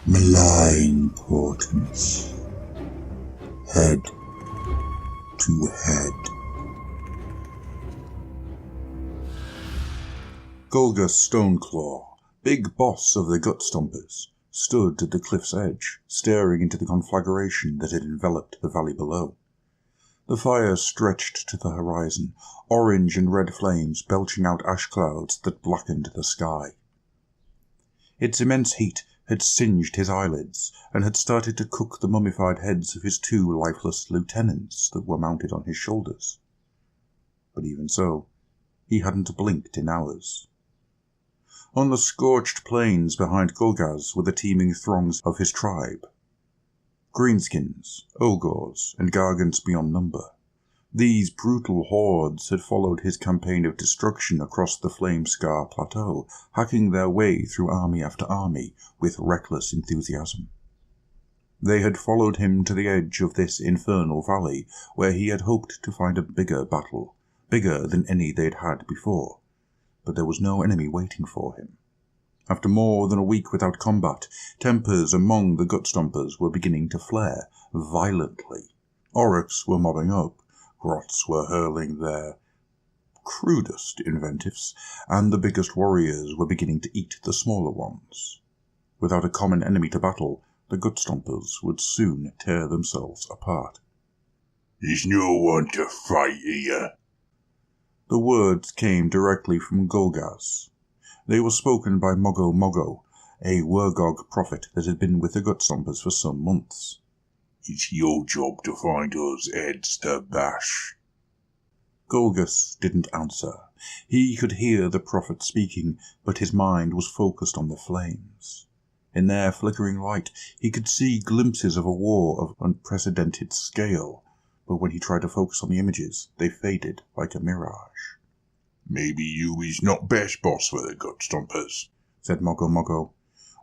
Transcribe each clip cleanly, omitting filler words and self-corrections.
Malign portents. Head to head. Golga Stoneclaw, big boss of the Gut Stompers, stood at the cliff's edge, staring into the conflagration that had enveloped the valley below. The fire stretched to the horizon, orange and red flames belching out ash clouds that blackened the sky. Its immense heat had singed his eyelids and had started to cook the mummified heads of his two lifeless lieutenants that were mounted on his shoulders. But even so, he hadn't blinked in hours. On the scorched plains behind Golgaz were the teeming throngs of his tribe. Greenskins, Ogres, and Gargants beyond number. These brutal hordes had followed his campaign of destruction across the Flamescar Plateau, hacking their way through army after army with reckless enthusiasm. They had followed him to the edge of this infernal valley, where he had hoped to find a bigger battle, bigger than any they'd had before, but there was no enemy waiting for him. After more than a week without combat, tempers among the Gut Stompers were beginning to flare violently. Oryx were mobbing up, Grots were hurling their crudest inventives, and the biggest warriors were beginning to eat the smaller ones. Without a common enemy to battle, the Gut Stompers would soon tear themselves apart. "There's no one to fight here." The words came directly from Golgaz. They were spoken by Mogo Mogo, a Wurgog prophet that had been with the Gut Stompers for some months. "It's your job to find us heads to bash." Golgaz didn't answer. He could hear the prophet speaking, but his mind was focused on the flames. In their flickering light, he could see glimpses of a war of unprecedented scale, but when he tried to focus on the images, they faded like a mirage. "Maybe you is not best boss for the Gut Stompers," said Mogo Mogo.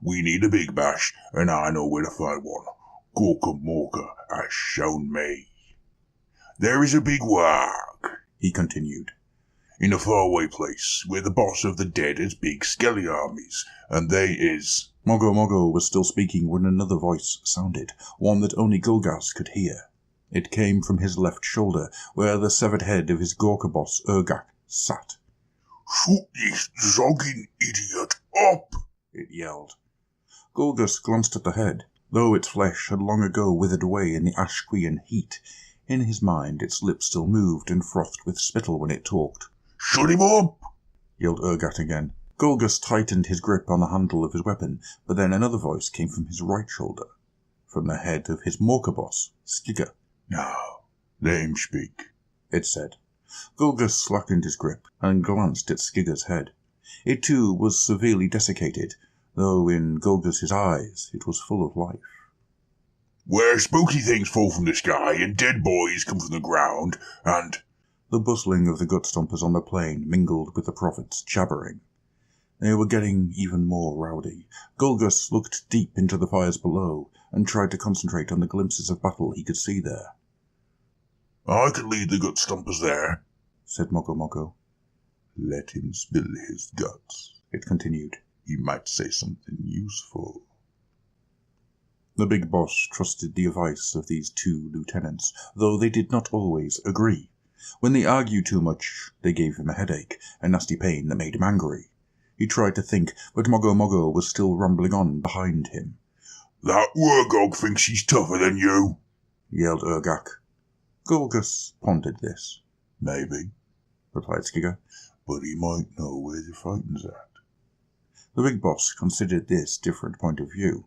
"We need a big bash, and I know where to find one. Gorka Morka has shown me. There is a big warg," he continued, "in a faraway place where the boss of the dead has big skelly armies, and they is—" Mogo Mogo was still speaking when another voice sounded, one that only Golgaz could hear. It came from his left shoulder, where the severed head of his Gorka boss Urgak sat. "Shoot this zogging idiot up!" it yelled. Golgaz glanced at the head. Though its flesh had long ago withered away in the Ashquian heat, in his mind its lips still moved and frothed with spittle when it talked. "Shut him up!" yelled Urgat again. Golgaz tightened his grip on the handle of his weapon, but then another voice came from his right shoulder, from the head of his Morka boss, Skigga. "Now, let him speak," it said. Golgaz slackened his grip and glanced at Skigga's head. It too was severely desiccated, though in Golgaz's eyes it was full of life. "Where spooky things fall from the sky and dead boys come from the ground, and—" The bustling of the Gut Stompers on the plain mingled with the prophet's jabbering. They were getting even more rowdy. Golgaz looked deep into the fires below and tried to concentrate on the glimpses of battle he could see there. "I could lead the Gut Stompers there," said Mogo Mogo. "Let him spill his guts," it continued. "He might say something useful." The big boss trusted the advice of these two lieutenants, though they did not always agree. When they argued too much, they gave him a headache, a nasty pain that made him angry. He tried to think, but Mogo Mogo was still rumbling on behind him. "That Wurgog thinks he's tougher than you," yelled Urgak. Golgaz pondered this. "Maybe," replied Skigga, "but he might know where the fighting's at." The big boss considered this different point of view.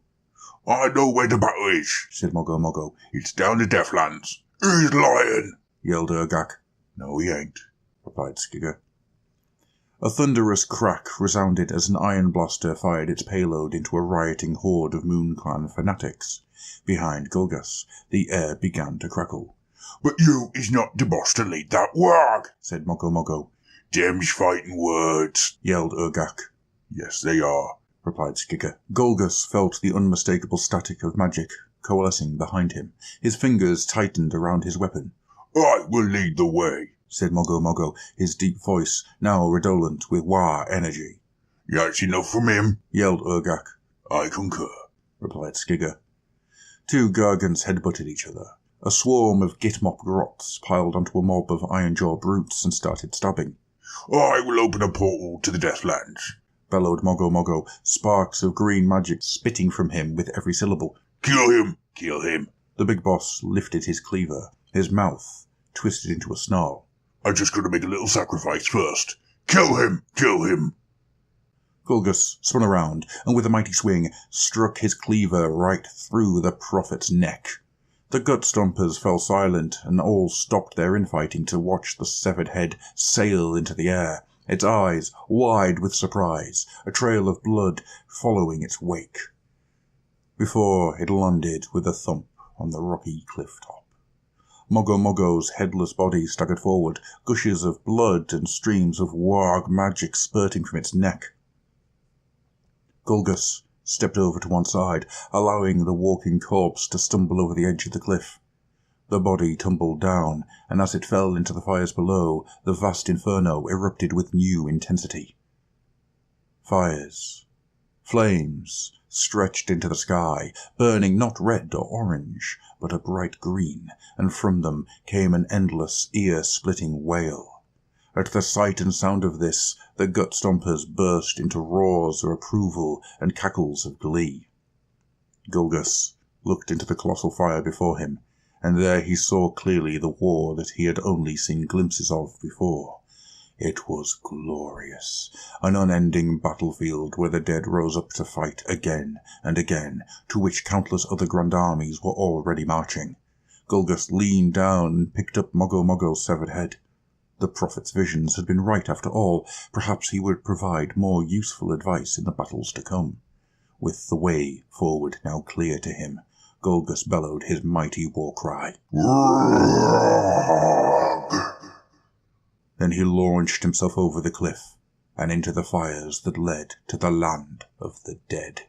"I know where the battle is," said Mogo Mogo. "It's down the Deathlands." "He's lying," yelled Urgak. "No, he ain't," replied Skigga. A thunderous crack resounded as an iron blaster fired its payload into a rioting horde of Moonclan fanatics. Behind Golgaz, the air began to crackle. "But you is not the boss to lead that warg," said Mogo Mogo. "Dem's fighting words," yelled Urgak. "Yes, they are," replied Skigga. Golgaz felt the unmistakable static of magic coalescing behind him. His fingers tightened around his weapon. "I will lead the way," said Mogo Mogo, his deep voice now redolent with Wa energy. "That's enough from him," yelled Urgak. "I concur." replied Skigger. Two gargants headbutted each other. A swarm of Gitmop grots piled onto a mob of Ironjaw brutes and started stabbing. I will open a portal to the Deathlands, bellowed Mogo Mogo, sparks of green magic spitting from him with every syllable. Kill him! Kill him! The big boss lifted his cleaver, his mouth twisted into a snarl. I just gotta make a little sacrifice first. Kill him! Kill him! Gulgus spun around and with a mighty swing struck his cleaver right through the prophet's neck. The gut stompers fell silent and all stopped their infighting to watch the severed head sail into the air, its eyes wide with surprise, a trail of blood following its wake, before it landed with a thump on the rocky cliff top. Mogo Mogo's headless body staggered forward, gushes of blood and streams of warg magic spurting from its neck. Gulgus stepped over to one side, allowing the walking corpse to stumble over the edge of the cliff. The body tumbled down, and as it fell into the fires below, the vast inferno erupted with new intensity. Fires, flames, stretched into the sky, burning not red or orange, but a bright green, and from them came an endless, ear-splitting wail. At the sight and sound of this, the gut stompers burst into roars of approval and cackles of glee. Gulgus looked into the colossal fire before him, and there he saw clearly the war that he had only seen glimpses of before. It was glorious, an unending battlefield where the dead rose up to fight again and again, to which countless other grand armies were already marching. Gulgus leaned down and picked up Mogo Mogo's severed head. The prophet's visions had been right after all. Perhaps he would provide more useful advice in the battles to come. With the way forward now clear to him, Gulgus bellowed his mighty war cry. Then he launched himself over the cliff and into the fires that led to the land of the dead.